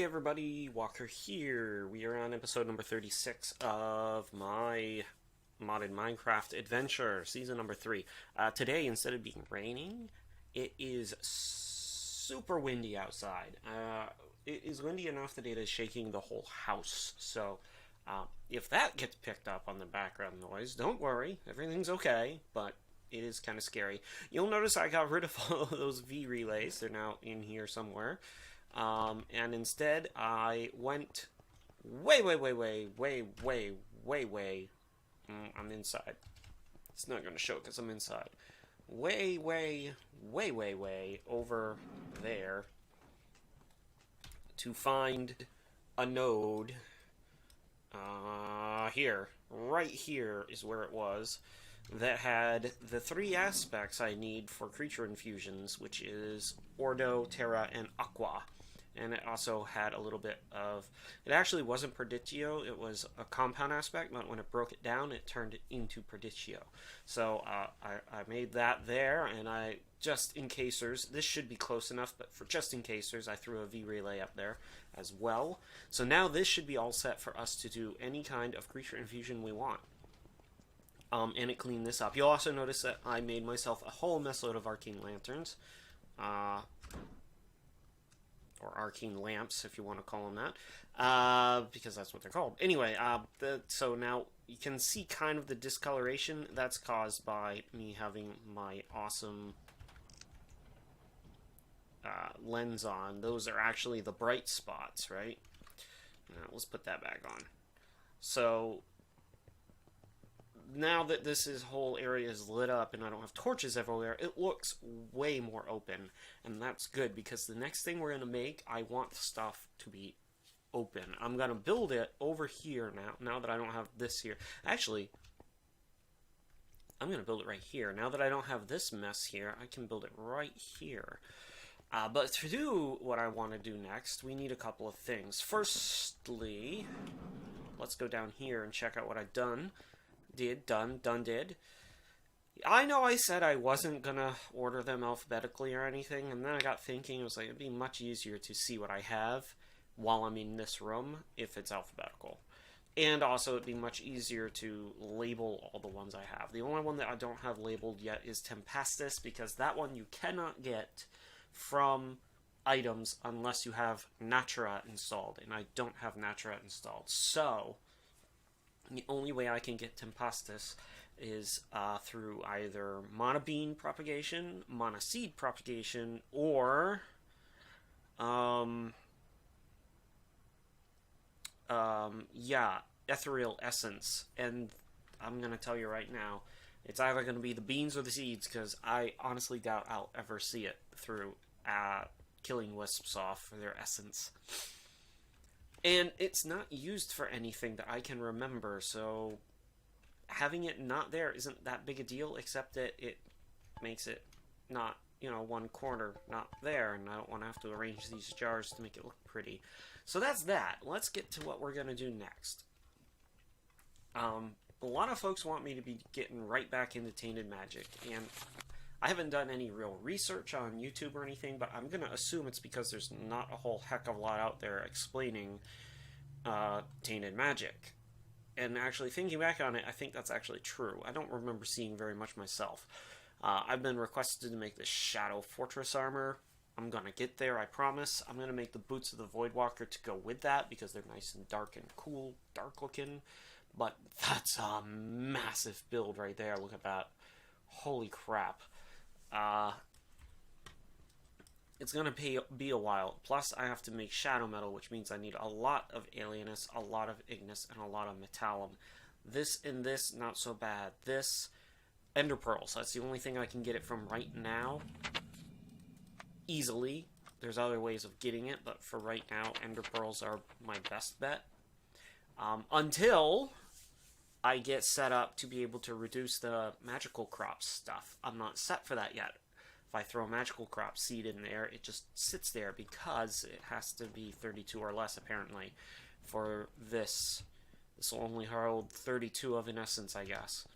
Hey everybody, Walker here. We are on episode number 36 of my modded Minecraft adventure, season number 3. Today, instead of being raining, it is super windy outside. It is windy enough that it is shaking the whole house. So, if that gets picked up on the background noise, don't worry, everything's okay, but it is kind of scary. You'll notice I got rid of all of those V relays. They're now in here somewhere. And instead, I went way. I'm inside. It's not going to show because I'm inside. Way over there to find a node. Here. Right here is where it was. That had the 3 aspects I need for creature infusions, which is Ordo, Terra, and Aqua. And it also had a little bit of... It actually wasn't Predictio, it was a compound aspect, but when it broke it down, it turned it into Predictio. So I made that there, and I, just in casers, this should be close enough, but for just in casers, I threw a V-Relay up there as well. So now this should be all set for us to do any kind of creature infusion we want. And it cleaned this up. You'll also notice that I made myself a whole messload of arcane lanterns. Or arcane lamps, if you want to call them that. Because that's what they're called. Anyway, so now you can see kind of the discoloration. That's caused by me having my awesome lens on. Those are actually the bright spots, right? Now, let's put that back on. So... now that this whole area is lit up and I don't have torches everywhere, it looks way more open. And that's good, because the next thing we're going to make, I want stuff to be open. I'm going to build it over here now that I don't have this here. Actually, I'm going to build it right here. Now that I don't have this mess here, I can build it right here. But to do what I want to do next, we need a couple of things. Firstly, let's go down here and check out what I've done. Did. I know I said I wasn't gonna order them alphabetically or anything, and then I got thinking, it was like, it'd be much easier to see what I have while I'm in this room if it's alphabetical. And also, it'd be much easier to label all the ones I have. The only one that I don't have labeled yet is Tempestus, because that one you cannot get from items unless you have Natura installed, and I don't have Natura installed. So... the only way I can get Tempestus is through either monobean propagation, monoseed propagation, or ethereal essence. And I'm gonna tell you right now, it's either gonna be the beans or the seeds, because I honestly doubt I'll ever see it through killing wisps off for their essence. And it's not used for anything that I can remember, so having it not there isn't that big a deal, except that it makes it not, one corner not there, and I don't want to have to arrange these jars to make it look pretty. So that's that. Let's get to what we're going to do next. A lot of folks want me to be getting right back into Tainted Magic, and I haven't done any real research on YouTube or anything, but I'm going to assume it's because there's not a whole heck of a lot out there explaining Tainted Magic. And actually, thinking back on it, I think that's actually true. I don't remember seeing very much myself. I've been requested to make this Shadow Fortress armor. I'm going to get there, I promise. I'm going to make the Boots of the Voidwalker to go with that, because they're nice and dark and cool, dark looking. But that's a massive build right there. Look at that. Holy crap. It's going to be a while. Plus, I have to make Shadow Metal, which means I need a lot of Alienus, a lot of Ignis, and a lot of Metallum. This and this, not so bad. This, Ender Pearls. That's the only thing I can get it from right now. Easily. There's other ways of getting it, but for right now, Ender Pearls are my best bet. Until I get set up to be able to reduce the magical crop stuff. I'm not set for that yet. If I throw a magical crop seed in there, it just sits there because it has to be 32 or less, apparently, for this. This will only hold 32 of an essence, I guess.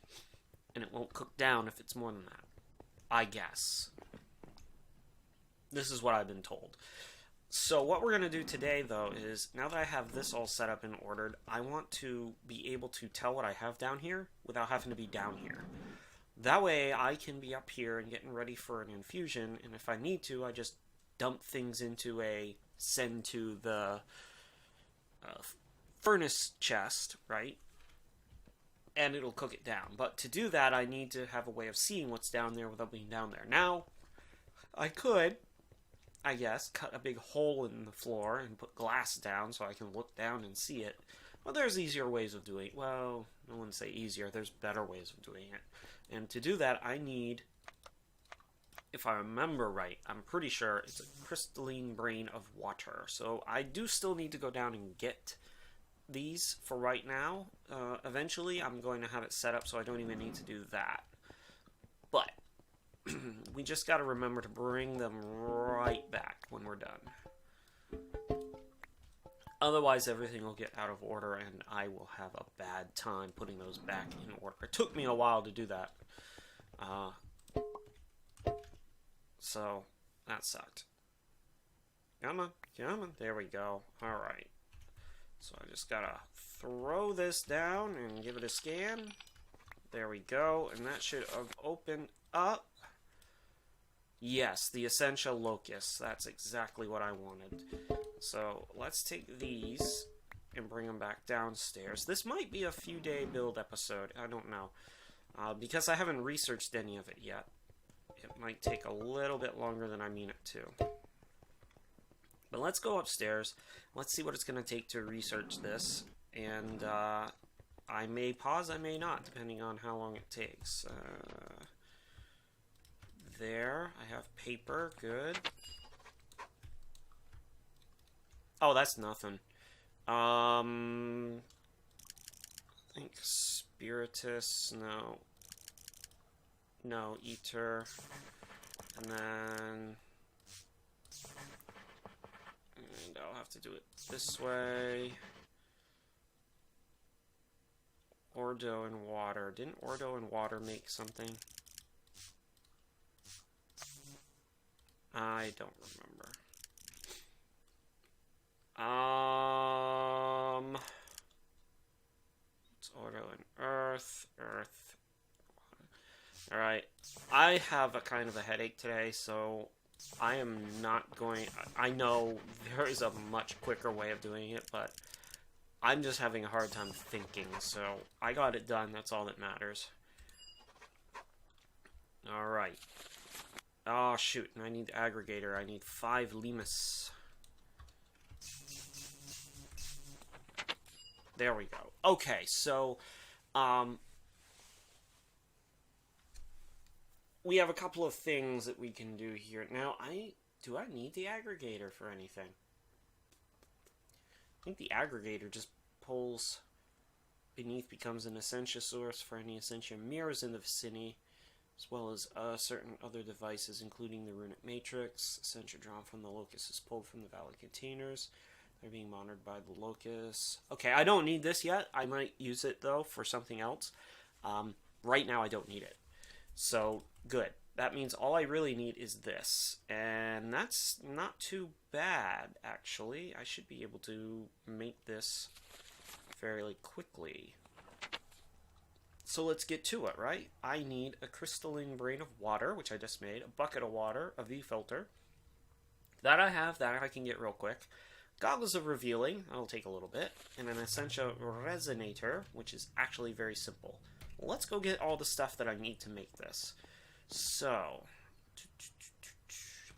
And it won't cook down if it's more than that. I guess. This is what I've been told. So what we're going to do today, though, is now that I have this all set up and ordered, I want to be able to tell what I have down here without having to be down here. That way I can be up here and getting ready for an infusion, and if I need to, I just dump things into a send to the furnace chest, right? And it'll cook it down. But to do that, I need to have a way of seeing what's down there without being down there. Now, I could, I guess, cut a big hole in the floor and put glass down so I can look down and see it. Well, there's easier ways of doing it. Well, I wouldn't say easier. There's better ways of doing it. And to do that, I need, if I remember right, I'm pretty sure it's a crystalline brain of water. So I do still need to go down and get these for right now. Eventually, I'm going to have it set up so I don't even need to do that. But we just got to remember to bring them right back when we're done. Otherwise, everything will get out of order, and I will have a bad time putting those back in order. It took me a while to do that. So, that sucked. Come on, come on. There we go. Alright. So, I just gotta throw this down and give it a scan. There we go. And that should have opened up. Yes, the essential locus. That's exactly what I wanted. So let's take these and bring them back downstairs. This might be a few day build episode. I don't know. Because I haven't researched any of it yet. It might take a little bit longer than I mean it to. But let's go upstairs. Let's see what it's going to take to research this. And I may pause, I may not, depending on how long it takes. There, I have paper, good. Oh, that's nothing. I think Spiritus, no. No, Ether. And then... And I'll have to do it this way. Ordo and water. Didn't Ordo and water make something? I don't remember. It's Ordo and earth, earth, water. Alright. I have a kind of a headache today, so I am not going... I know there is a much quicker way of doing it, but I'm just having a hard time thinking, so I got it done. That's all that matters. Alright. Oh, shoot. And I need the aggregator. I need 5 limus. There we go. Okay, so, we have a couple of things that we can do here. Now, do I need the aggregator for anything? I think the aggregator just pulls beneath, becomes an essentia source for any essentia mirrors in the vicinity, as well as certain other devices, including the runic matrix. Essentia drawn from the locus is pulled from the valid containers. They're being monitored by the locus. Okay, I don't need this yet. I might use it, though, for something else. Right now, I don't need it. So, good. That means all I really need is this. And that's not too bad, actually. I should be able to make this fairly quickly. So let's get to it, right? I need a crystalline brain of water, which I just made, a bucket of water, a V-filter. That I have, that I can get real quick. Goggles of revealing, that'll take a little bit. And an essential resonator, which is actually very simple. Let's go get all the stuff that I need to make this. So,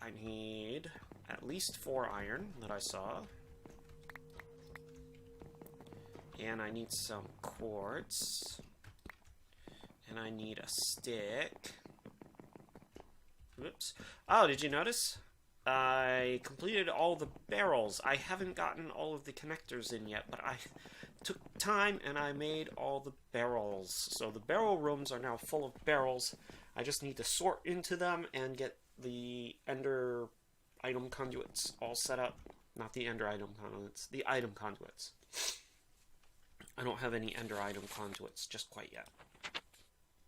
I need at least 4 iron that I saw. And I need some quartz. And I need a stick. Whoops. Oh, did you notice? I completed all the barrels. I haven't gotten all of the connectors in yet, but I took time and I made all the barrels. So the barrel rooms are now full of barrels. I just need to sort into them and get the ender item conduits all set up. Not the ender item conduits, the item conduits. I don't have any ender item conduits just quite yet.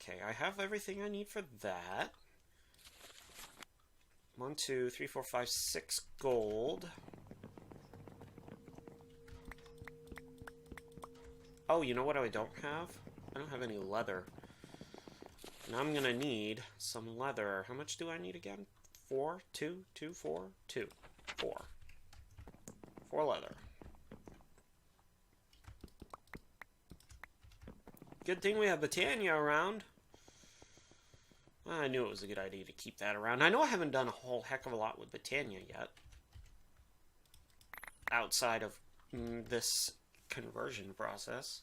Okay, I have everything I need for that. 1, 2, 3, 4, 5, 6 gold. Oh, you know what I don't have? I don't have any leather. And I'm gonna need some leather. How much do I need again? 4, 2, 2, 4, 2, 4. 4 leather. Good thing we have Botania around. I knew it was a good idea to keep that around. I know I haven't done a whole heck of a lot with Botania yet. Outside of this conversion process.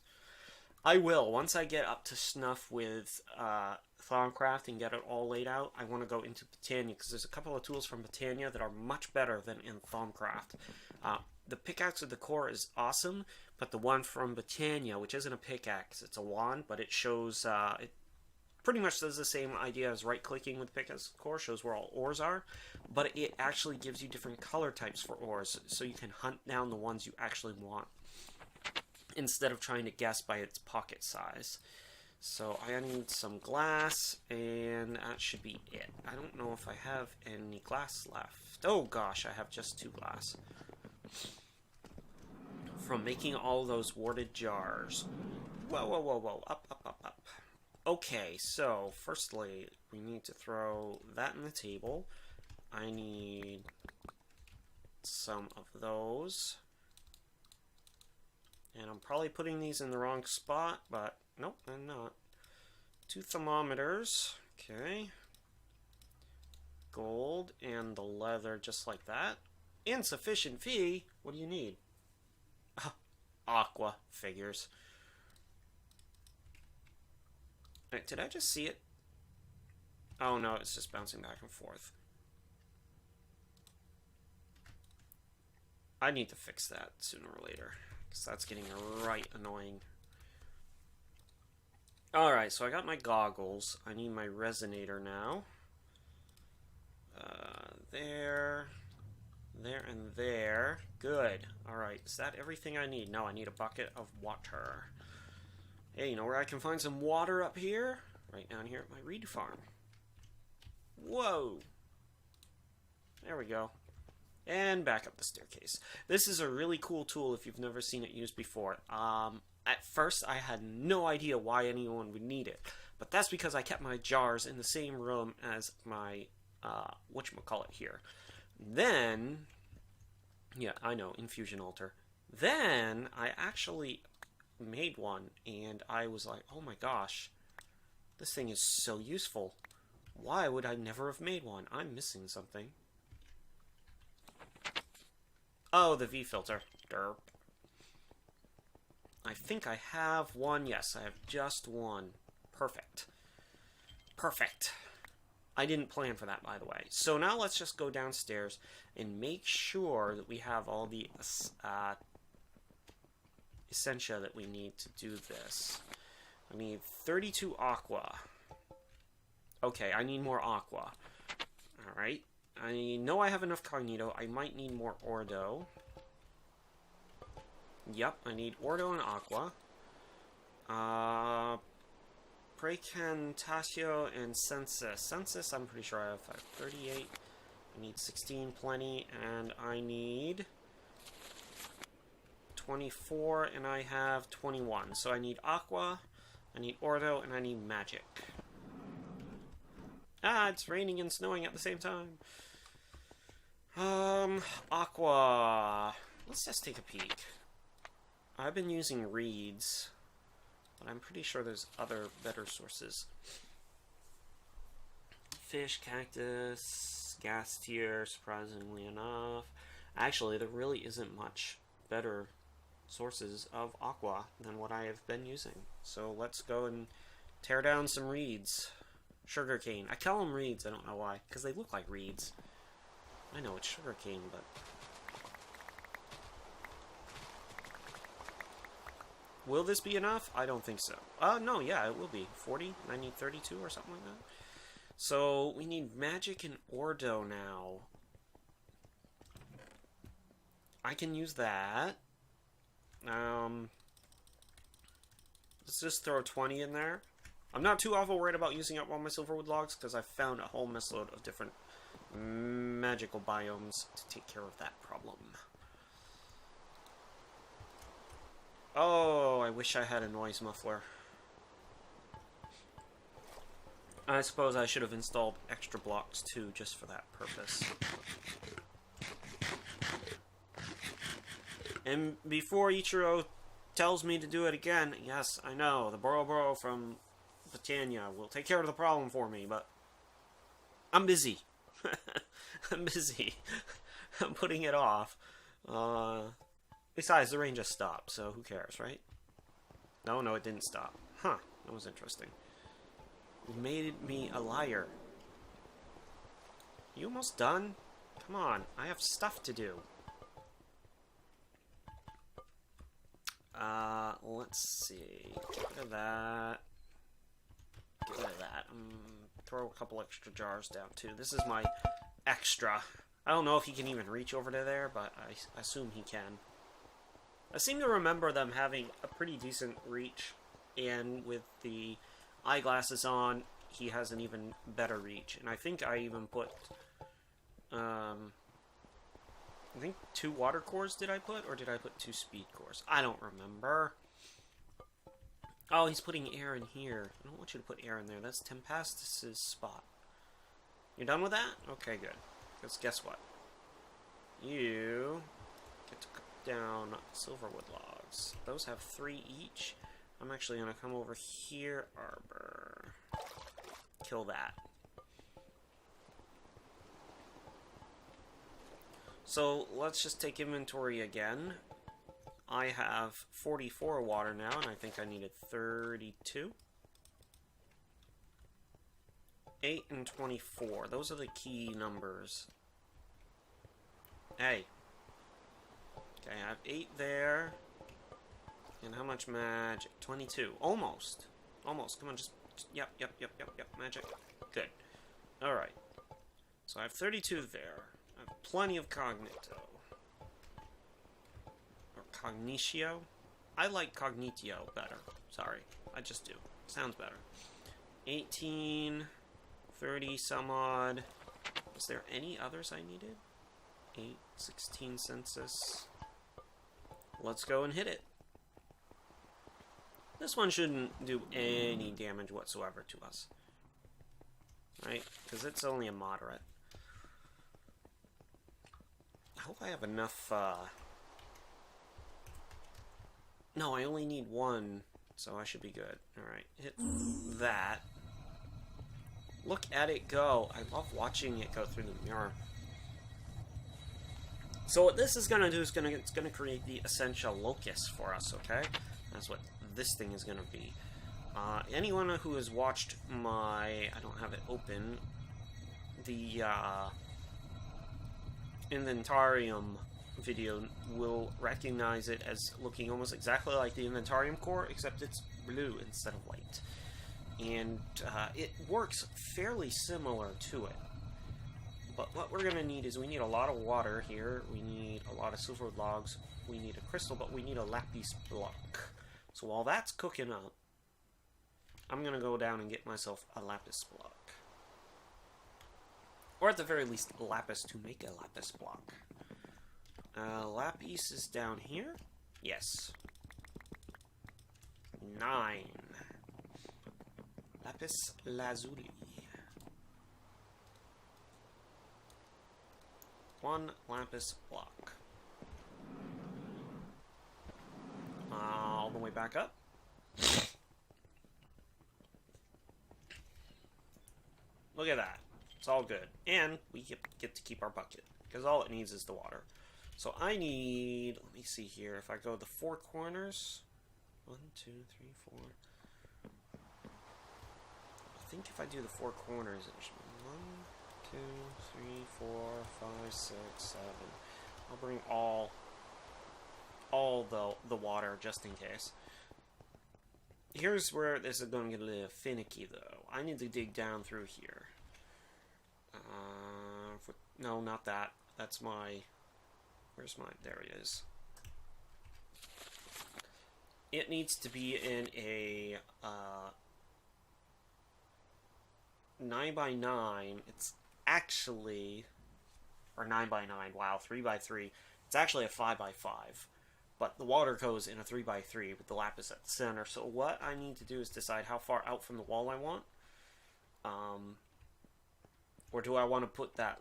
I will. Once I get up to snuff with Thaumcraft and get it all laid out, I want to go into Botania, because there's a couple of tools from Botania that are much better than in Thaumcraft. The pickaxe with the core is awesome, but the one from Botania, which isn't a pickaxe, it's a wand, but it shows, it pretty much does the same idea as right-clicking with pickaxe core, shows where all ores are, but it actually gives you different color types for ores, so you can hunt down the ones you actually want, instead of trying to guess by its pocket size. So I need some glass, and that should be it. I don't know if I have any glass left. Oh gosh, I have just 2 glass. From making all those warded jars. Whoa, whoa, whoa, whoa. Up, up, up, up. Okay, so firstly, we need to throw that in the table. I need some of those. And I'm probably putting these in the wrong spot, but nope, I'm not. 2 thermometers. Okay. Gold and the leather just like that. Insufficient fee? What do you need? Aqua. Figures. Wait, did I just see it? Oh no, it's just bouncing back and forth. I need to fix that sooner or later, because that's getting right annoying. Alright, so I got my goggles. I need my resonator now. There, and there. Good. Alright, is that everything I need? No, I need a bucket of water. Hey, you know where I can find some water up here? Right down here at my reed farm. Whoa! There we go. And back up the staircase. This is a really cool tool if you've never seen it used before. At first, I had no idea why anyone would need it. But that's because I kept my jars in the same room as my, whatchamacallit here. Then, yeah, I know, Infusion Altar. Then, I actually made one, and I was like, oh my gosh, this thing is so useful. Why would I never have made one? I'm missing something. Oh, the V-filter. Derp. I think I have one. Yes, I have just one. Perfect. Perfect. I didn't plan for that, by the way. So now let's just go downstairs and make sure that we have all the essentia that we need to do this. I need 32 aqua. Okay, I need more aqua. Alright. I know I have enough cognito. I might need more ordo. Yep, I need ordo and aqua. Precantatio and census. Census, I'm pretty sure I have 38. I need 16, plenty, and I need 24, and I have 21. So I need aqua, I need ordo, and I need magic. Ah, it's raining and snowing at the same time. Aqua. Let's just take a peek. I've been using reeds, but I'm pretty sure there's other better sources. Fish, cactus, gas tier, surprisingly enough. Actually, there really isn't much better sources of aqua than what I have been using. So let's go and tear down some reeds. Sugarcane. I call them reeds, I don't know why, because they look like reeds. I know it's sugarcane, but... Will this be enough? I don't think so. No, yeah, it will be. 40? I need 32 or something like that. So, we need magic and ordo now. I can use that. Let's just throw 20 in there. I'm not too awful worried about using up all my silverwood logs, because I've found a whole messload of different magical biomes to take care of that problem. Oh, I wish I had a noise muffler. I suppose I should have installed extra blocks too, just for that purpose. And before Ichiro tells me to do it again, yes, I know, the Boro from Botania will take care of the problem for me, but I'm busy. I'm busy. I'm putting it off. Besides, the rain just stopped, so who cares, right? No, it didn't stop. Huh, that was interesting. You made me a liar. You almost done? Come on, I have stuff to do. Let's see. Get rid of that. Get rid of that. Throw a couple extra jars down, too. This is my extra. I don't know if he can even reach over to there, but I assume he can. I seem to remember them having a pretty decent reach, and with the eyeglasses on, he has an even better reach. And I think I even put, I think 2 water cores did I put, or did I put 2 speed cores? I don't remember. Oh, he's putting air in here. I don't want you to put air in there. That's Tempestus' spot. You're done with that? Okay, good. Because guess what? You get to cut down silverwood logs. Those have 3 each. I'm actually going to come over here, Arbor. Kill that. So, let's just take inventory again. I have 44 water now, and I think I needed 32. 8 and 24. Those are the key numbers. Hey. Okay, I have 8 there. And how much magic? 22. Almost. Almost. Come on, just... Yep. Magic. Good. Alright. So I have 32 there. I have plenty of cognito. Or cognitio. I like cognitio better. Sorry. I just do. Sounds better. 18... 30 some odd. Was there any others I needed? 8, 16 census. Let's go and hit it. This one shouldn't do any damage whatsoever to us. Right? Because it's only a moderate. I hope I have enough, No, I only need 1, so I should be good. Alright, hit that. Look at it go. I love watching it go through the mirror. So what this is going to do is it's going to create the essential locus for us, okay? That's what this thing is going to be. Anyone who has watched my... I don't have it open. The Inventarium video will recognize it as looking almost exactly like the Inventarium core, except it's blue instead of white. And it works fairly similar to it. But what we're going to need is we need a lot of water here. We need a lot of silver logs. We need a crystal, but we need a lapis block. So while that's cooking up, I'm going to go down and get myself a lapis block. Or at the very least, lapis to make a lapis block. Lapis is down here? Yes. 9. Lapis lazuli. 1 lapis block. All the way back up. Look at that. It's all good. And we get to keep our bucket, because all it needs is the water. So I need, let me see here, if I go the 4 corners, 1, 2, 3, 4. I think if I do the 4 corners, it should be 1, 2, 3, 4, 5, 6, 7. I'll bring all the water just in case. Here's where this is going to get a little finicky, though. I need to dig down through here. No, not that. That's my... Where's my... There it is. It needs to be in a 9x9. It's actually... Or 9x9. Wow, 3x3. It's actually a 5x5. But the water goes in a 3x3 with the lapis at the center. So what I need to do is decide how far out from the wall I want. Or do I want to put that,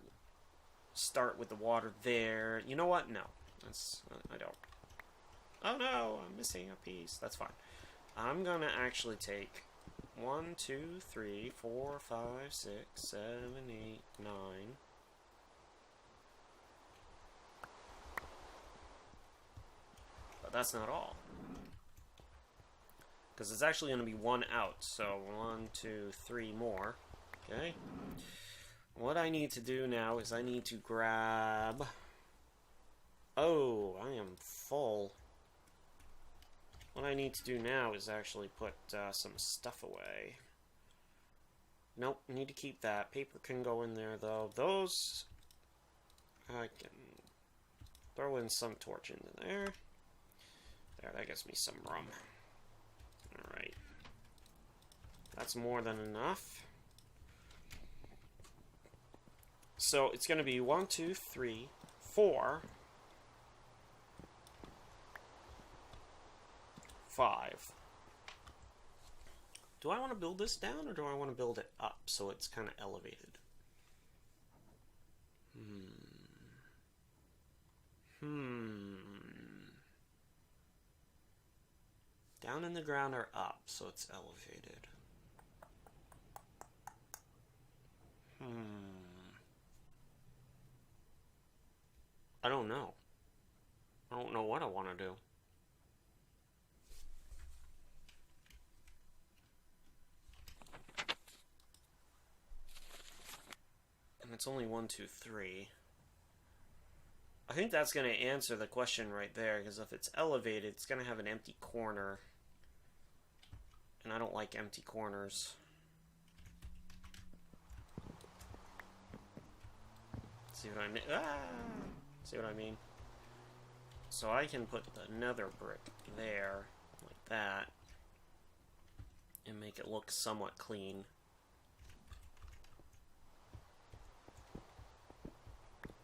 start with the water there? You know what? No. I don't. Oh no, I'm missing a piece. That's fine. I'm going to actually take 1, 2, 3, 4, 5, 6, 7, 8, 9. But that's not all. Because it's actually going to be 1 out. So 1, 2, 3 more. Okay. What I need to do now is I need to grab... Oh, I am full. What I need to do now is actually put some stuff away. Nope, need to keep that. Paper can go in there, though. Those... I can throw in some torch into there. There, that gives me some room. Alright. That's more than enough. So it's going to be 1, 2, 3, 4, 5. Do I want to build this down or do I want to build it up so it's kind of elevated? Down in the ground or up so it's elevated? I don't know. I don't know what I want to do. And it's only 1, 2, 3. I think that's going to answer the question right there, because if it's elevated, it's going to have an empty corner. And I don't like empty corners. See what I mean? See what I mean? So I can put another brick there, like that, and make it look somewhat clean.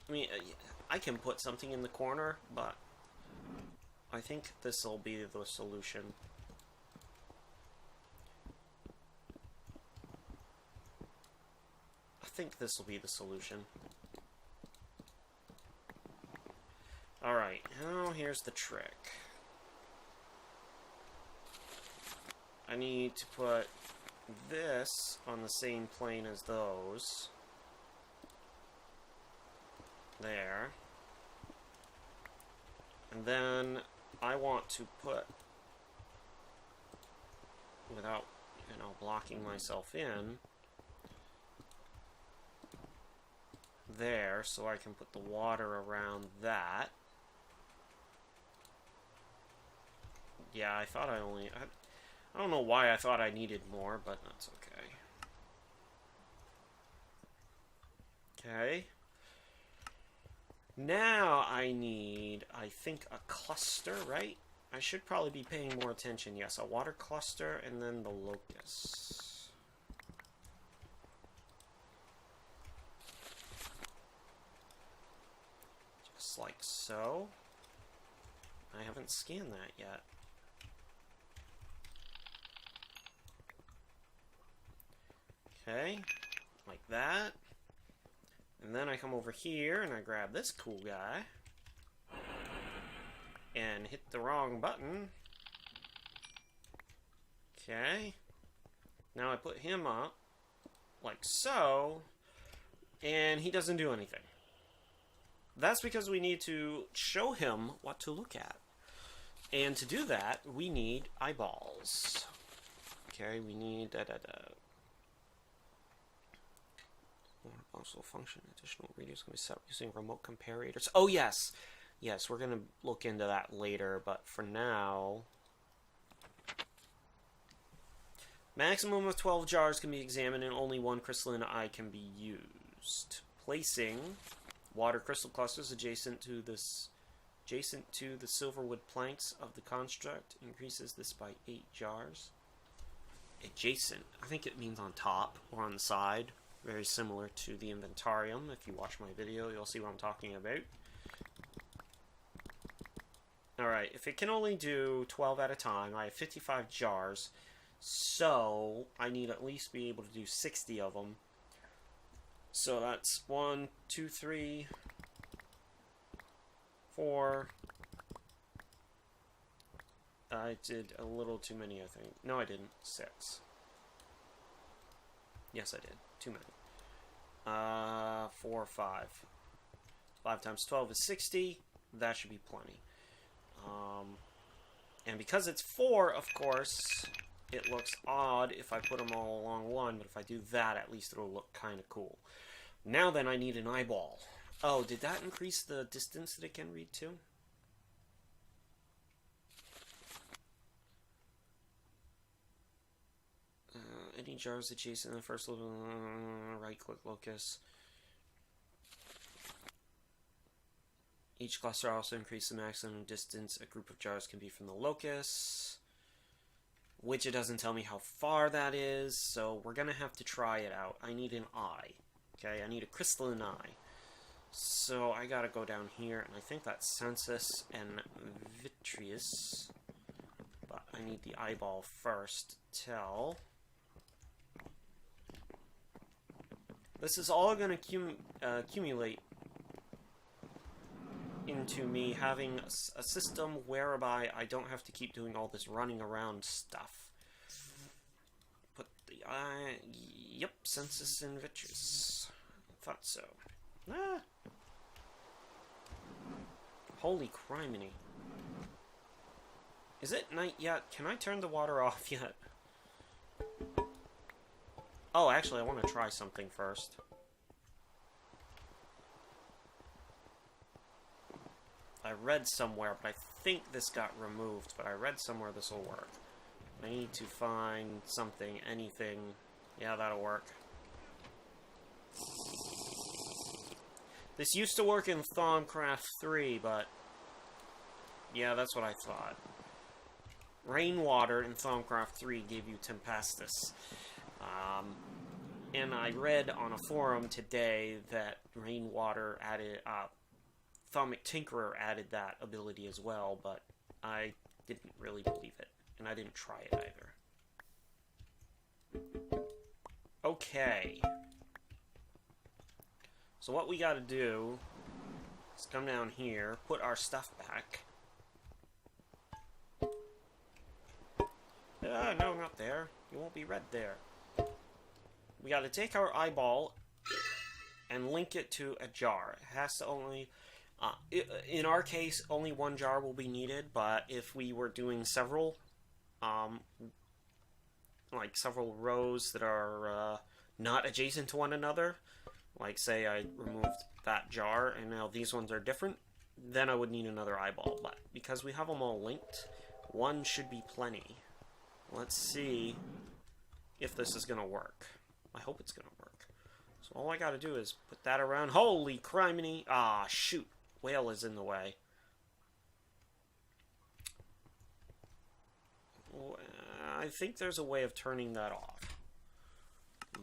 I mean, I can put something in the corner, but I think this will be the solution. I think this will be the solution. Alright, now here's the trick. I need to put this on the same plane as those. There. And then I want to put, without, blocking myself in, there, so I can put the water around that. Yeah, I thought I don't know why I thought I needed more, but that's okay. Okay. Now I need, I think, a cluster, right? I should probably be paying more attention. Yes, a water cluster, and then the locusts. Just like so. I haven't scanned that yet. Okay, like that. And then I come over here and I grab this cool guy and hit the wrong button. Okay. Now I put him up like so, and he doesn't do anything. That's because we need to show him what to look at. And to do that, we need eyeballs. Okay, we need Also function, additional radius can be set using remote comparators. Oh yes! Yes, we're going to look into that later, but for now... Maximum of 12 jars can be examined and only 1 crystalline eye can be used. Placing water crystal clusters adjacent to the silverwood planks of the construct increases this by 8 jars. Adjacent. I think it means on top or on the side. Very similar to the Inventarium. If you watch my video, you'll see what I'm talking about. Alright, if it can only do 12 at a time, I have 55 jars. So, I need at least be able to do 60 of them. So that's 1, 2, 3, 4. I did a little too many, I think. No, I didn't. 6. Yes, I did. Too many. 4, 5. 5 times 12 is 60. That should be plenty. And because it's 4, of course, it looks odd if I put them all along one, but if I do that, at least it'll look kind of cool. Now then, I need an eyeball. Oh, did that increase the distance that it can read to? Any jars adjacent to the first right-click locus. Each cluster also increases the maximum distance a group of jars can be from the locus, which it doesn't tell me how far that is, so we're going to have to try it out. I need an eye. Okay, I need a crystalline eye. So I got to go down here, and I think that's Census and Vitreous. But I need the eyeball first. This is all going to accumulate into me having a system whereby I don't have to keep doing all this running around stuff. Put the eye... Yep, Census and Vitreous. Thought so. Ah. Holy criminy. Is it night yet? Can I turn the water off yet? Oh, actually, I want to try something first. I read somewhere, but I think this got removed, but I read somewhere this will work. I need to find something, anything. Yeah, that'll work. This used to work in Thaumcraft 3, but... yeah, that's what I thought. Rainwater in Thaumcraft 3 gave you Tempestus. And I read on a forum today that Rainwater added... Thaumic Tinkerer added that ability as well, but I didn't really believe it, and I didn't try it either. Okay. So what we gotta do is come down here, put our stuff back. No, not there. You won't be red there. We gotta take our eyeball and link it to a jar. It has to only... in our case, only one jar will be needed, but if we were doing several, like several rows that are not adjacent to one another, like say I removed that jar and now these ones are different, then I would need another eyeball. But because we have them all linked, one should be plenty. Let's see if this is going to work. I hope it's going to work. So all I got to do is put that around. Holy criminy! Ah, shoot. Whale is in the way. I think there's a way of turning that off.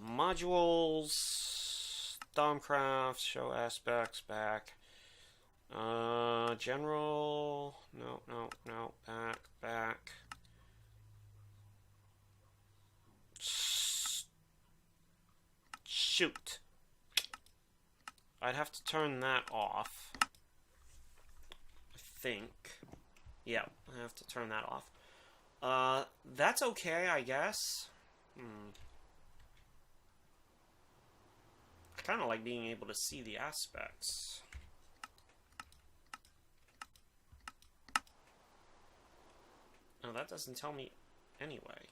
Modules, Thaumcraft, show aspects, back. General, no, back. Shoot. I'd have to turn that off. Think. Yeah, I have to turn that off. That's okay, I guess. I kind of like being able to see the aspects. No, that doesn't tell me anyway.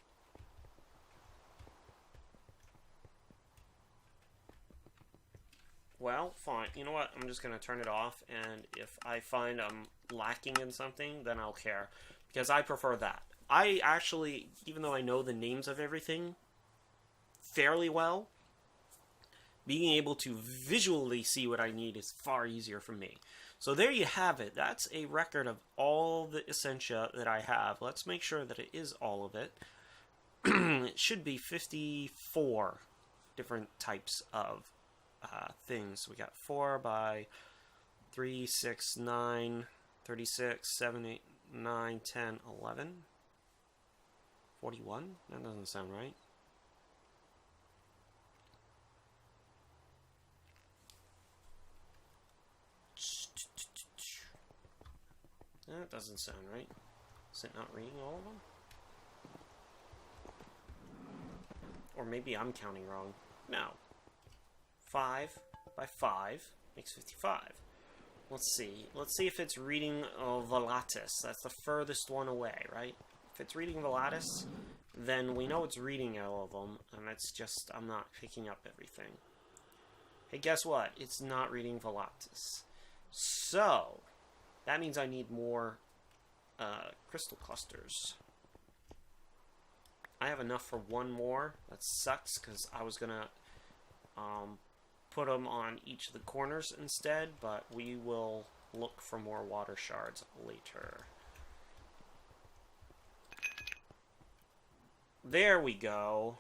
Well, fine. You know what? I'm just going to turn it off, and if I find I'm lacking in something, then I'll care. Because I prefer that. I actually, even though I know the names of everything fairly well, being able to visually see what I need is far easier for me. So there you have it. That's a record of all the essentia that I have. Let's make sure that it is all of it. It should be 54 different types of things. We got 4 by 3, 6, 9, 36, 7, 8, 9, 10, 11, 41? That doesn't sound right. That doesn't sound right. Is it not reading all of them? Or maybe I'm counting wrong. No. 5 by 5 makes 55. Let's see. Let's see if it's reading Volatus. That's the furthest one away, right? If it's reading Volatus, then we know it's reading all of them, and it's just, I'm not picking up everything. Hey, guess what? It's not reading Volatus. So, that means I need more crystal clusters. I have enough for one more. That sucks, because I was going to put them on each of the corners instead, but we will look for more water shards later. There we go.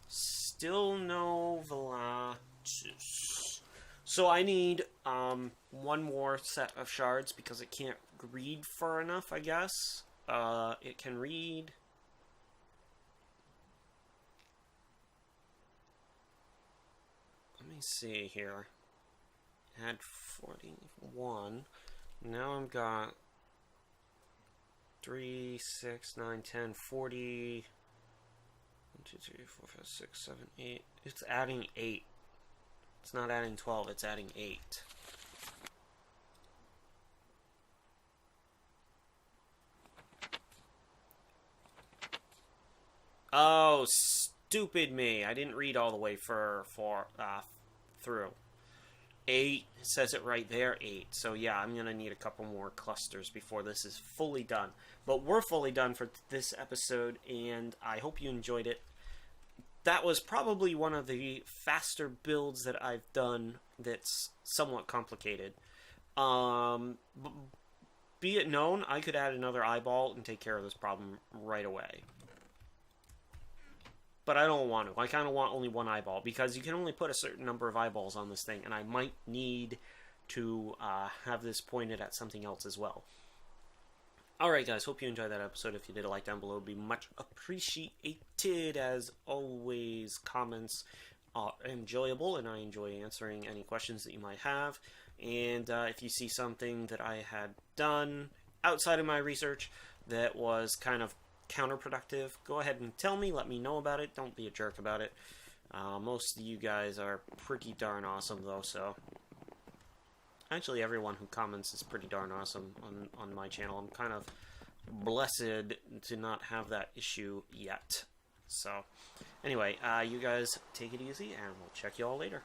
Still no Volatus. So I need one more set of shards because it can't read far enough, I guess. It can read... Let me see here. Had 41. Now I've got 3, 6, 9, 10, 40. 1, 2, 3, 4, 5, 6, 7, 8. It's adding 8. It's not adding 12, it's adding 8. Oh, stupid me. I didn't read all the way through. 8, it says it right there, 8. So yeah, I'm going to need a couple more clusters before this is fully done. But we're fully done for this episode, and I hope you enjoyed it. That was probably one of the faster builds that I've done that's somewhat complicated. Be it known, I could add another eyeball and take care of this problem right away. But I don't want to. I kind of want only one eyeball, because you can only put a certain number of eyeballs on this thing, and I might need to have this pointed at something else as well. Alright guys, hope you enjoyed that episode. If you did, a like down below would be much appreciated. As always, comments are enjoyable, and I enjoy answering any questions that you might have. And if you see something that I had done outside of my research that was kind of counterproductive, go ahead and tell me, let me know about it. Don't be a jerk about it. Most of you guys are pretty darn awesome though, so actually everyone who comments is pretty darn awesome on my channel. I'm kind of blessed to not have that issue yet. So anyway, you guys take it easy, and we'll check you all later.